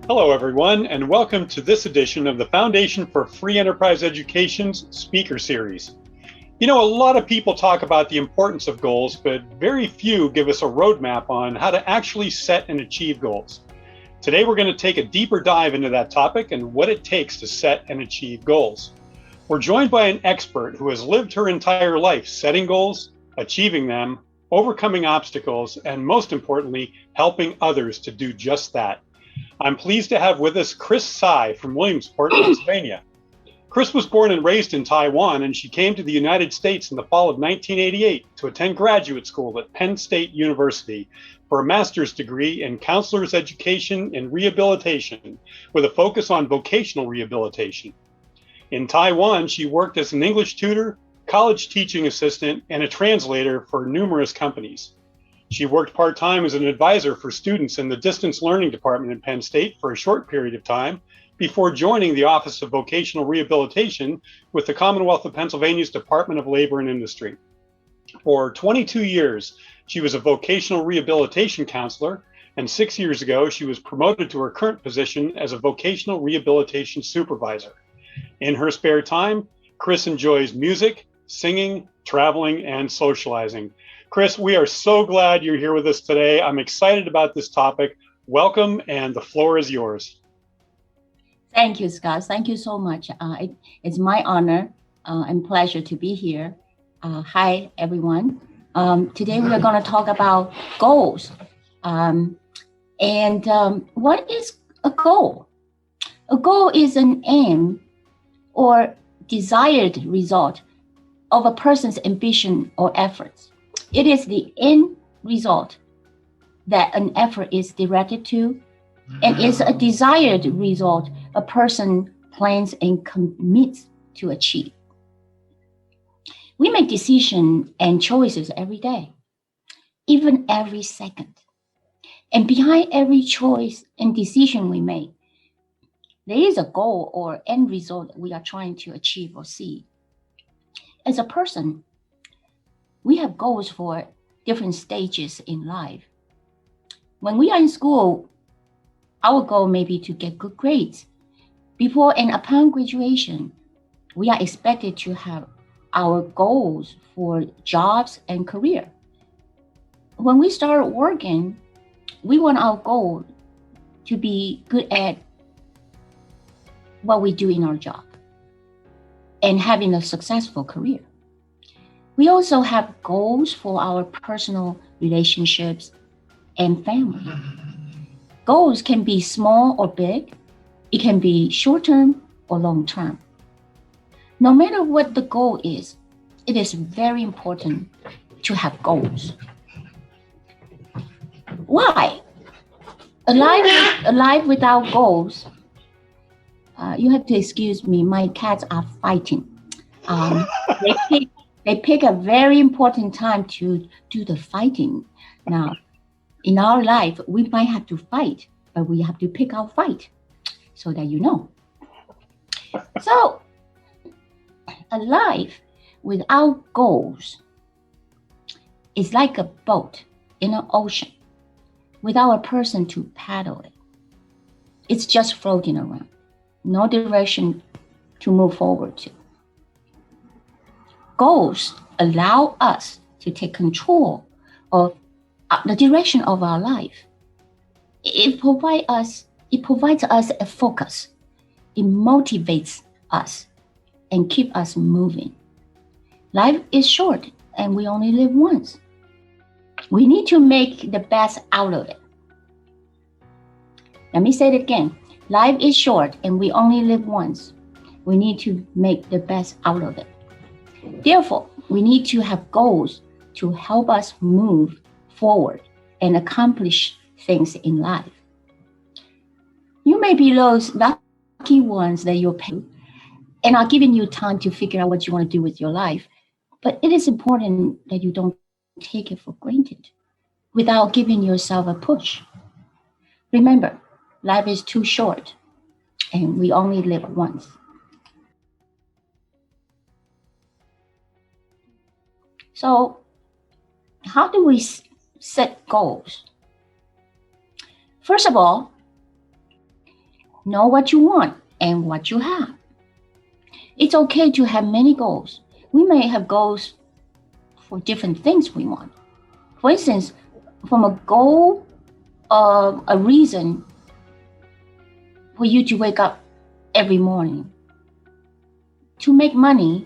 Hello, everyone, and welcome to this edition of the Foundation for Free Enterprise Education's Speaker Series. You know, a lot of people talk about the importance of goals, but very few give us a roadmap on how to actually set and achieve goals. Today, we're going to take a deeper dive into that topic and what it takes to set and achieve goals. We're joined by an expert who has lived her entire life setting goals, achieving them, overcoming obstacles, and most importantly, helping others to do just that. I'm pleased to have with us Tsai from Williamsport, Pennsylvania. Chris was born and raised in Taiwan, and she came to the United States in the fall of 1988 to attend graduate school at Penn State University for a master's degree in counselor's education and rehabilitation with a focus on vocational rehabilitation. In Taiwan, she worked as an English tutor, college teaching assistant, and a translator for numerous companies. She worked part-time as an advisor for students in the distance learning department at Penn State for a short period of time before joining the Office of Vocational Rehabilitation with the Commonwealth of Pennsylvania's Department of Labor and Industry. For 22 years, she was a vocational rehabilitation counselor, and 6 years ago, she was promoted to her current position as a vocational rehabilitation supervisor. In her spare time, Chris enjoys music, singing, traveling, and socializing. Chris, we are so glad you're here with us today. I'm excited about this topic. Welcome, and the floor is yours. Thank you, Scott. Thank you so much. It's my honor and pleasure to be here. Hi, everyone. Today we are going to talk about goals. What is a goal? A goal is an aim or desired result of a person's ambition or efforts. It is the end result that an effort is directed to, and is a desired result a person plans and commits to achieve. We make decisions and choices every day, even every second. And behind every choice and decision we make, there is a goal or end result that we are trying to achieve or see. As a person, we have goals for different stages in life. When we are in school, our goal may be to get good grades. Before and upon graduation, we are expected to have our goals for jobs and career. When we start working, we want our goal to be good at what we do in our job and having a successful career. We also have goals for our personal relationships and family. Goals can be small or big. It can be short-term or long-term. No matter what the goal is, it is very important to have goals. Why? A life without goals, you have to excuse me, my cats are fighting. They pick a very important time to do the fighting. Now, in our life, we might have to fight, but we have to pick our fight so that you know. So, a life without goals is like a boat in an ocean without a person to paddle it. It's just floating around, no direction to move forward to. Goals allow us to take control of the direction of our life. It provides us a focus. It motivates us and keep us moving. Life is short and we only live once. We need to make the best out of it. Let me say it again. Life is short and we only live once. We need to make the best out of it. Therefore, we need to have goals to help us move forward and accomplish things in life. You may be those lucky ones that you're paying and are giving you time to figure out what you want to do with your life. But it is important that you don't take it for granted without giving yourself a push. Remember, life is too short and we only live once. So, how do we set goals? First of all, Know what you want and what you have. It's okay to have many goals. We may have goals for different things we want. For instance, from a goal of a reason for you to wake up every morning, to make money,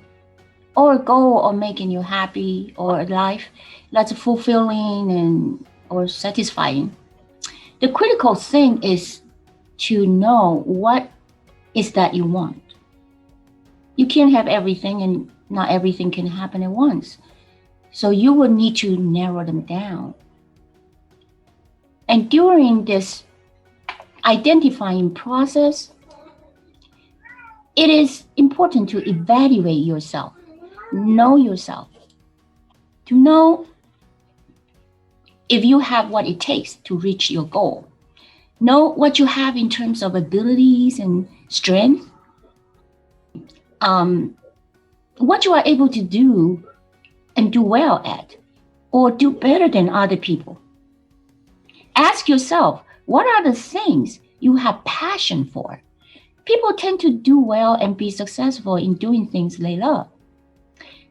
or a goal of making you happy, or a life that's fulfilling and or satisfying. The critical thing is to know what is that you want. You can't have everything, and not everything can happen at once. So you will need to narrow them down. And during this identifying process, it is important to evaluate yourself, know yourself, to know if you have what it takes to reach your goal. Know what you have in terms of abilities and strength, what you are able to do and do well at, or do better than other people. Ask yourself, what are the things you have passion for? People tend to do well and be successful in doing things they love.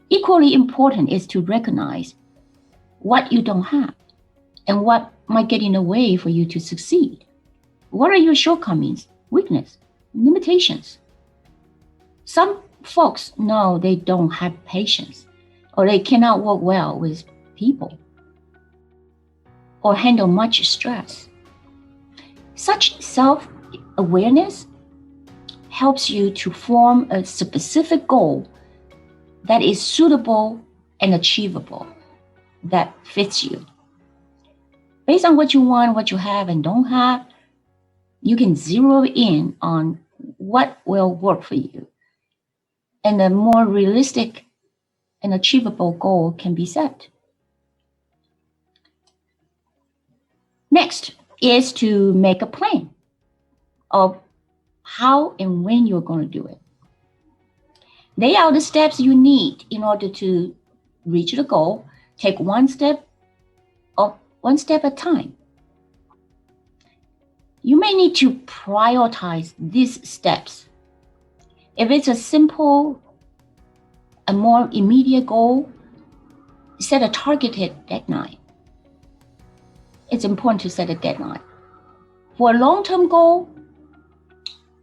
Equally important is to recognize what you don't have and what might get in the way for you to succeed. What are your shortcomings, weakness, limitations? Some folks know they don't have patience, or they cannot work well with people, or handle much stress. Such self-awareness helps you to form a specific goal that is suitable and achievable, that fits you. Based on what you want, what you have and don't have, you can zero in on what will work for you. And a more realistic and achievable goal can be set. Next is to make a plan of how and when you're going to do it. Lay out the steps you need in order to reach the goal. Take one step at a time. You may need to prioritize these steps. If it's a simple, a more immediate goal, set a targeted deadline. It's important to set a deadline. For a long-term goal,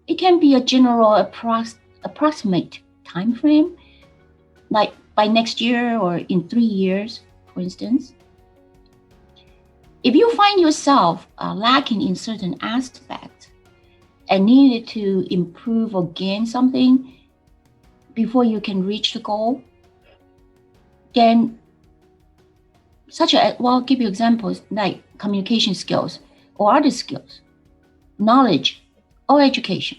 it can be a general approximate time frame, like by next year or in 3 years, for instance. If you find yourself lacking in certain aspects and needed to improve or gain something before you can reach the goal, then I'll give you examples like communication skills or other skills, knowledge or education.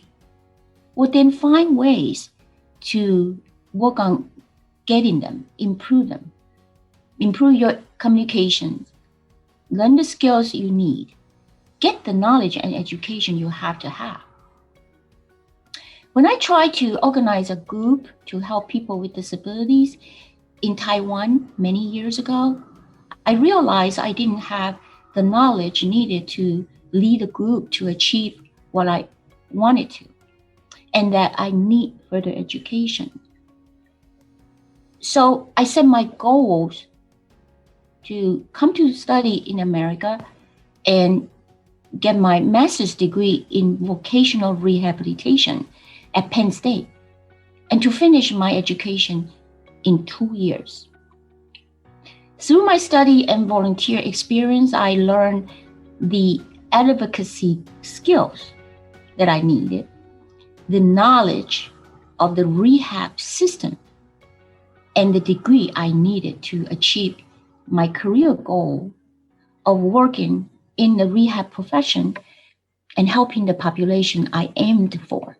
Well, then find ways to work on getting them, improve your communication, learn the skills you need, get the knowledge and education you have to have. When I tried to organize a group to help people with disabilities in Taiwan many years ago, I realized I didn't have the knowledge needed to lead a group to achieve what I wanted to, and that I need further education. So I set my goals to come to study in America and get my master's degree in vocational rehabilitation at Penn State, and to finish my education in 2 years. Through my study and volunteer experience, I learned the advocacy skills that I needed, the knowledge of the rehab system, and the degree I needed to achieve my career goal of working in the rehab profession and helping the population I aimed for.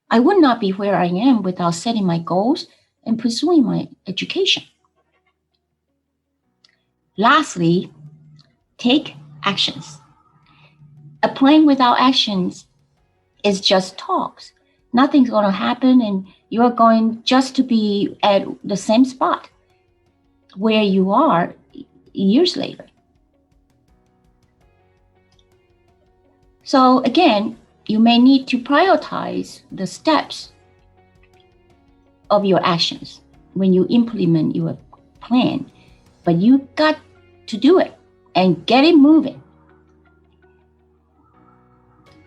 I would not be where I am without setting my goals and pursuing my education. Lastly, take actions. A plan without actions is just talks. Nothing's going to happen, and you're going just to be at the same spot where you are years later. So again, you may need to prioritize the steps of your actions when you implement your plan, but you got to do it and get it moving.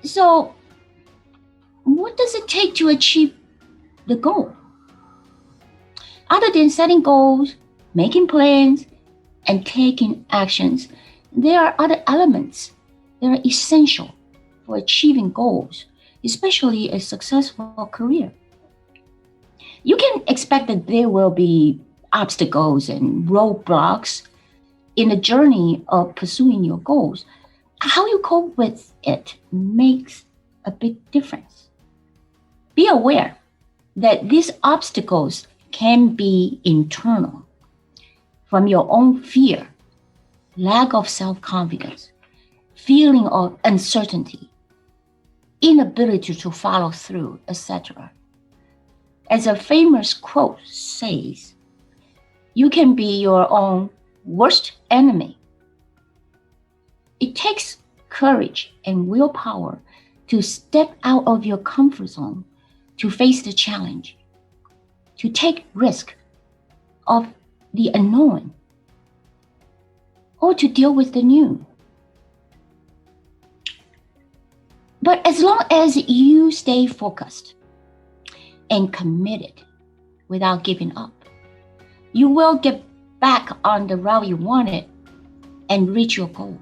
So, what does it take to achieve the goal? Other than setting goals, making plans, and taking actions, there are other elements that are essential for achieving goals, especially a successful career. You can expect that there will be obstacles and roadblocks in the journey of pursuing your goals. How you cope with it makes a big difference. Be aware that these obstacles can be internal, from your own fear, lack of self-confidence, feeling of uncertainty, inability to follow through, etc. As a famous quote says, you can be your own worst enemy. It takes courage and willpower to step out of your comfort zone, to face the challenge, to take risk of the unknown, or to deal with the new. But as long as you stay focused and committed without giving up, you will get back on the route you wanted and reach your goal.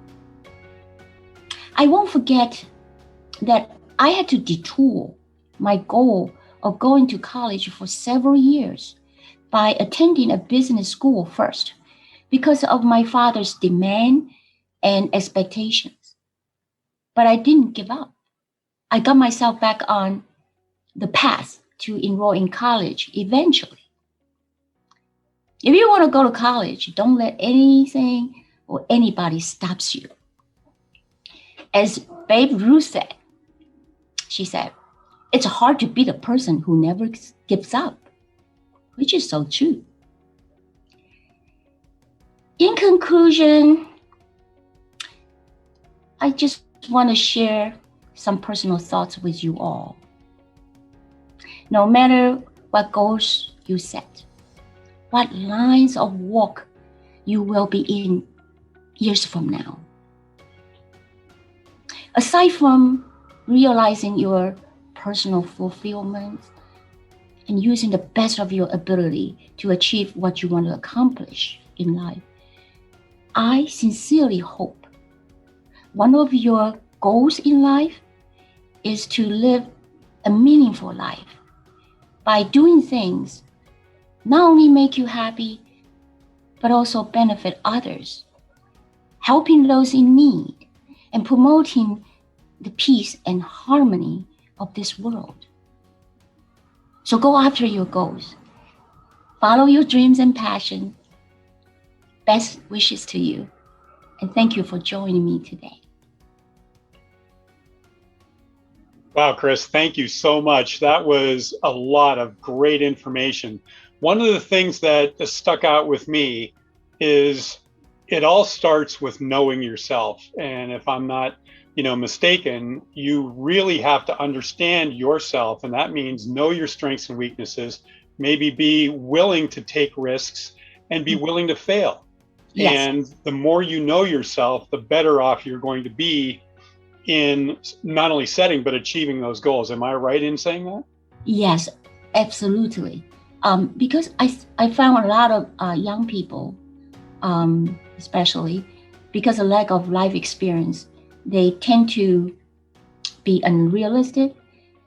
I won't forget that I had to detour my goal of going to college for several years by attending a business school first because of my father's demand and expectations. But I didn't give up. I got myself back on the path to enroll in college eventually. If you want to go to college, don't let anything or anybody stops you. As Babe Ruth said, she said, it's hard to be the person who never gives up, which is so true. In conclusion, I just want to share some personal thoughts with you all. No matter what goals you set, what lines of work you will be in years from now, aside from realizing your personal fulfillment and using the best of your ability to achieve what you want to accomplish in life, I sincerely hope one of your goals in life is to live a meaningful life by doing things not only make you happy, but also benefit others, helping those in need and promoting the peace and harmony of this world. So go after your goals. Follow your dreams and passion. Best wishes to you. And thank you for joining me today. Wow, Chris, thank you so much. That was a lot of great information. One of the things that stuck out with me is it all starts with knowing yourself. And if I'm not, mistaken, you really have to understand yourself. And that means know your strengths and weaknesses, maybe be willing to take risks and be willing to fail. Yes. And the more you know yourself, the better off you're going to be in not only setting, but achieving those goals. Am I right in saying that? Yes, absolutely. Because I found a lot of young people, especially because of lack of life experience, they tend to be unrealistic.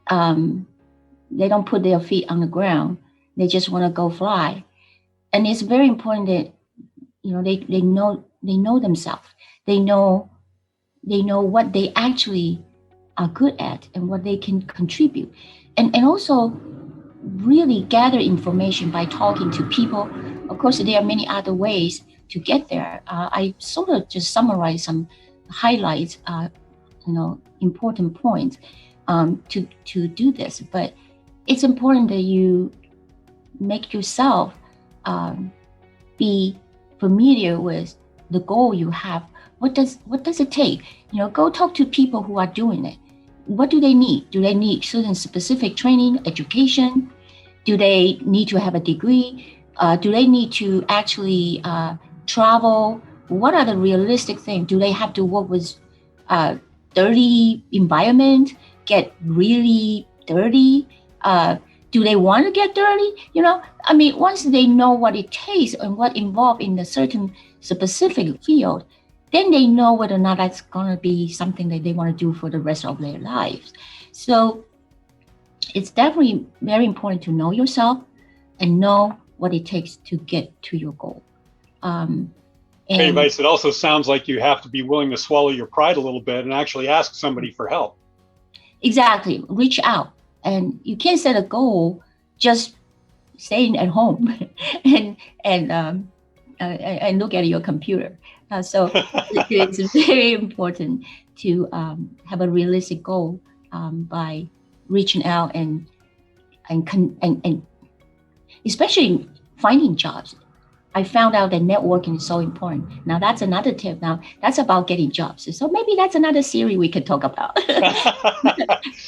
They don't put their feet on the ground. They just want to go fly. And it's very important that they know themselves. They know what they actually are good at and what they can contribute. And also really gather information by talking to people. Of course, there are many other ways to get there. I sort of just summarize some highlights, important points to do this. But it's important that you make yourself be familiar with the goal you have. What does it take? Go talk to people who are doing it. what do they need? Do they need certain specific training, education? Do they need to have a degree? Do they need to actually travel? What are the realistic things? Do they have to work with dirty environment, get really dirty? Do they want to get dirty? Once they know what it takes and what involved in a certain specific field, then they know whether or not that's going to be something that they want to do for the rest of their lives. So it's definitely very important to know yourself and know what it takes to get to your goal. Hey, Vice, it also sounds like you have to be willing to swallow your pride a little bit and actually ask somebody for help. Exactly. Reach out. And you can't set a goal just staying at home and look at your computer. So it's very important to have a realistic goal by reaching out and especially finding jobs. I found out that networking is so important. Now that's another tip. Now that's about getting jobs. So maybe that's another series we could talk about.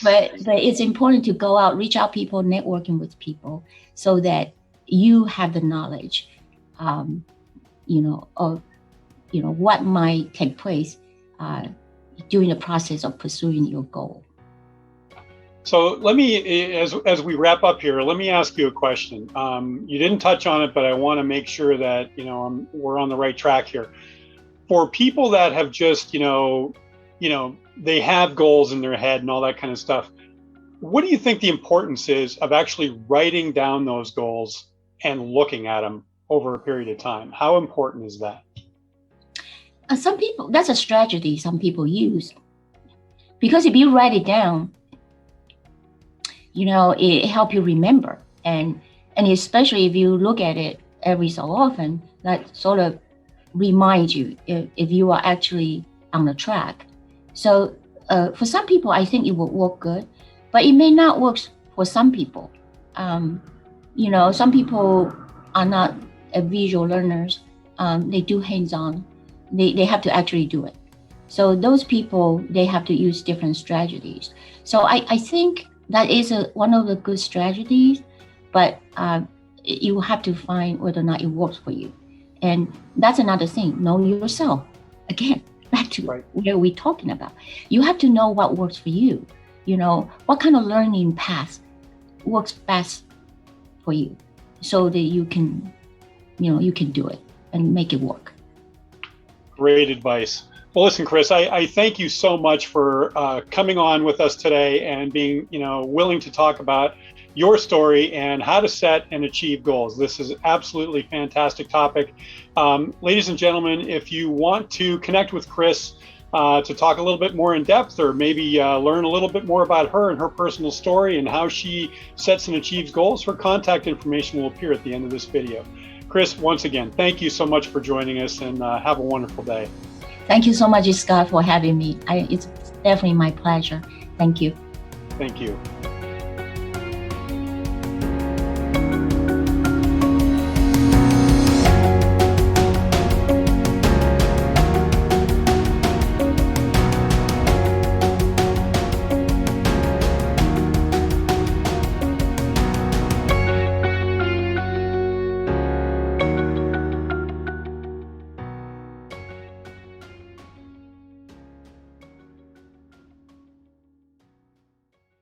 but it's important to go out, reach out people, networking with people so that you have the knowledge, of what might take place during the process of pursuing your goal. So let me, as we wrap up here, let me ask you a question. You didn't touch on it, but I want to make sure that, we're on the right track here. For people that have just, they have goals in their head and all that kind of stuff, what do you think the importance is of actually writing down those goals and looking at them over a period of time? How important is that? Some people, that's a strategy some people use. Because if you write it down, it helps you remember. And especially if you look at it every so often, that sort of reminds you if you are actually on the track. So for some people, I think it will work good, but it may not work for some people. Some people are not visual learners. They do hands-on. They have to actually do it. So those people, they have to use different strategies. So I think that is one of the good strategies, but you have to find whether or not it works for you. And that's another thing, know yourself. Again, back to where we're talking about. You have to know what works for you. What kind of learning path works best for you so that you can do it and make it work. Great advice. Well, listen, Chris, I thank you so much for coming on with us today and being, willing to talk about your story and how to set and achieve goals. This is absolutely fantastic topic. Ladies and gentlemen, if you want to connect with Chris to talk a little bit more in depth or maybe learn a little bit more about her and her personal story and how she sets and achieves goals, her contact information will appear at the end of this video. Chris, once again, thank you so much for joining us and have a wonderful day. Thank you so much, Scott, for having me. It's definitely my pleasure. Thank you. Thank you.